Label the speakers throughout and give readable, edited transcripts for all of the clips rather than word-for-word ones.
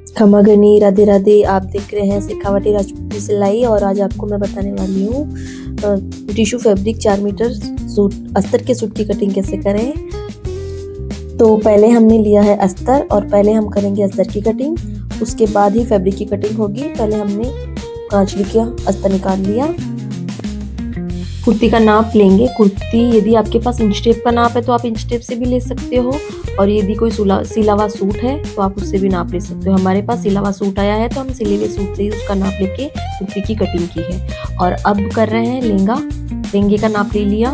Speaker 1: खमा गनी, राधे राधे। आप देख रहे हैं शेखावटी राजपूती सिलाई और आज आपको मैं बताने वाली हूँ टिश्यू फैब्रिक 4 मीटर सूट अस्तर के सूट की कटिंग कैसे करें। तो पहले हमने लिया है अस्तर और पहले हम करेंगे अस्तर की कटिंग, उसके बाद ही फैब्रिक की कटिंग होगी। पहले हमने कांचली का अस्तर निकाल लिया। कुर्ती का नाप लेंगे। कुर्ती यदि आपके पास इंच टेप का नाप है तो आप इंच टेप से भी ले सकते हो, और यदि कोई सिला हुआ सूट है तो आप उससे भी नाप ले सकते हो। हमारे पास सिला हुआ सूट आया है तो हम सिले हुए सूट से ही उसका नाप लेके कुर्ती की कटिंग की है। और अब कर रहे हैं लहंगा। लहंगे का नाप ले लिया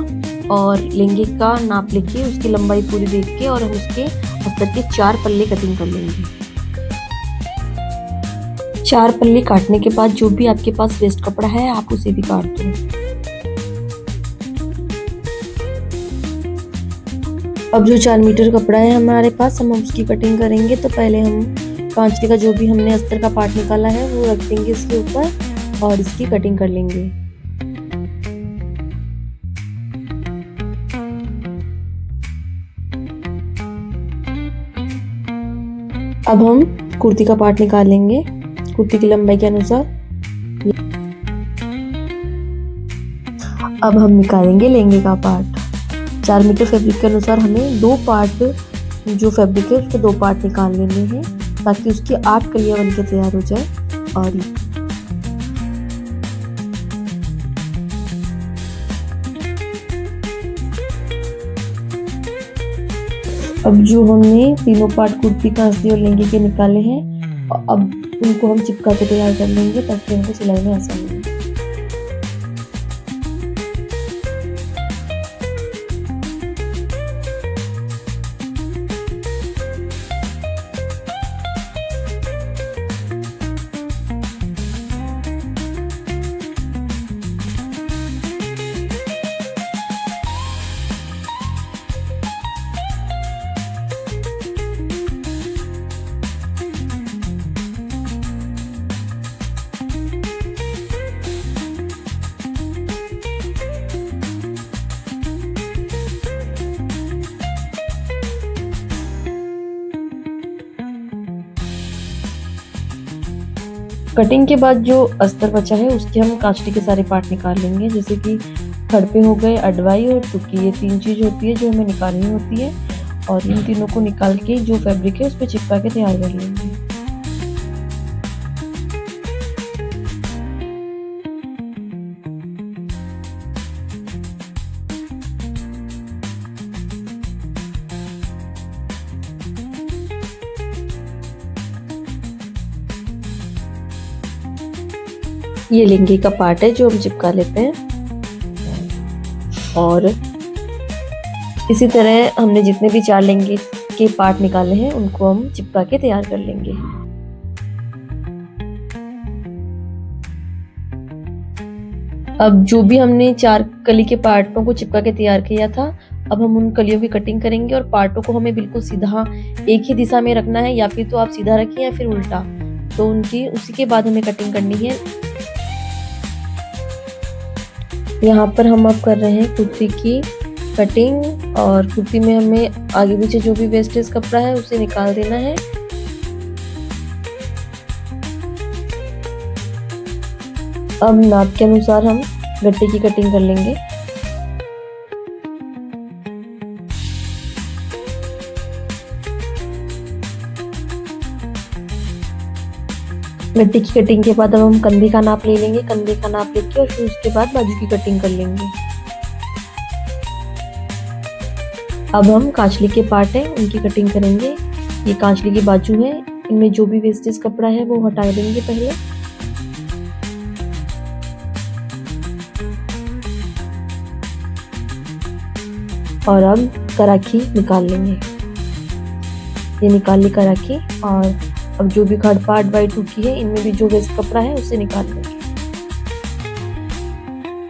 Speaker 1: और लहंगे का नाप लेके उसकी लंबाई पूरी देख के और हम उसके अस्तर के 4 पल्ले कटिंग कर लेंगे। 4 पल्ले काटने के बाद जो भी आपके पास वेस्ट कपड़ा है आप उसे भी काट दो। अब जो 4 मीटर कपड़ा है हमारे पास, हम उसकी कटिंग करेंगे। तो पहले हम कांचली का जो भी हमने अस्तर का पार्ट निकाला है वो रख देंगे इसके ऊपर और इसकी कटिंग कर लेंगे। अब हम कुर्ती का पार्ट निकाल लेंगे कुर्ती की लंबाई के अनुसार। अब हम निकालेंगे लहंगे का पार्ट। 4 मीटर फैब्रिक के अनुसार हमें 2 पार्ट, जो फैब्रिक है उसके 2 पार्ट निकाल लेने हैं ताकि उसकी 8 कलियां बनकर तैयार हो जाए। और अब जो हमने तीनों पार्ट कुर्ती का अस्तर और लहंगे के निकाले हैं, अब उनको हम चिपका के तैयार कर लेंगे ताकि हमको सिलाई में आसानी हो। कटिंग के बाद जो अस्तर बचा है उसके हम कांचली के सारे पार्ट निकाल लेंगे, जैसे कि खड़पे हो गए, अडवाई और टुकी। ये 3 चीज होती है जो हमें निकालनी होती है और इन तीनों को निकाल के जो फैब्रिक है उस पर चिपका के तैयार कर लेंगे। ये लहंगे का पार्ट है जो हम चिपका लेते हैं और इसी तरह हमने जितने भी 4 लहंगे के पार्ट निकाले हैं उनको हम चिपका के तैयार कर लेंगे। अब जो भी हमने 4 कली के पार्टों को चिपका के तैयार किया था, अब हम उन कलियों की कटिंग करेंगे और पार्टों को हमें बिल्कुल सीधा एक ही दिशा में रखना है, या फिर तो आप सीधा रखिए या फिर उल्टा। तो उनकी उसी के बाद हमें कटिंग करनी है। यहाँ पर हम अब कर रहे हैं कुर्ती की कटिंग और कुर्ती में हमें आगे पीछे जो भी वेस्टेज कपड़ा है उसे निकाल देना है। अब नाप के अनुसार हम गट्टे की कटिंग कर लेंगे। गट्टे की कटिंग के बाद अब हम कंधे का नाप ले लेंगे। कंधे का नाप लेके और फिर उसके बाद बाजू की कटिंग कर लेंगे। अब हम कांचली के पार्ट हैं उनकी कटिंग करेंगे। ये कांचली की बाजू है, इनमें जो भी वेस्टेज कपड़ा है वो हटा देंगे पहले। और अब कराखी निकाल लेंगे। ये निकाल ली कराखी और अब जो भी खड़पा अडवाई टुकी है इनमें भी जो वेस्ट कपड़ा है उसे निकाल लेंगे।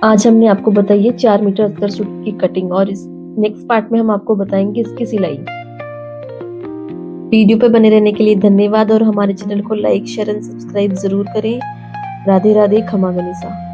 Speaker 1: आज हमने आपको बताई है 4 मीटर अस्तर सूट की कटिंग और इस नेक्स्ट पार्ट में हम आपको बताएंगे इसकी सिलाई। वीडियो पे बने रहने के लिए धन्यवाद और हमारे चैनल को लाइक, शेयर एंड सब्सक्राइब जरूर करें। राधे राधे, खमा गनीसा।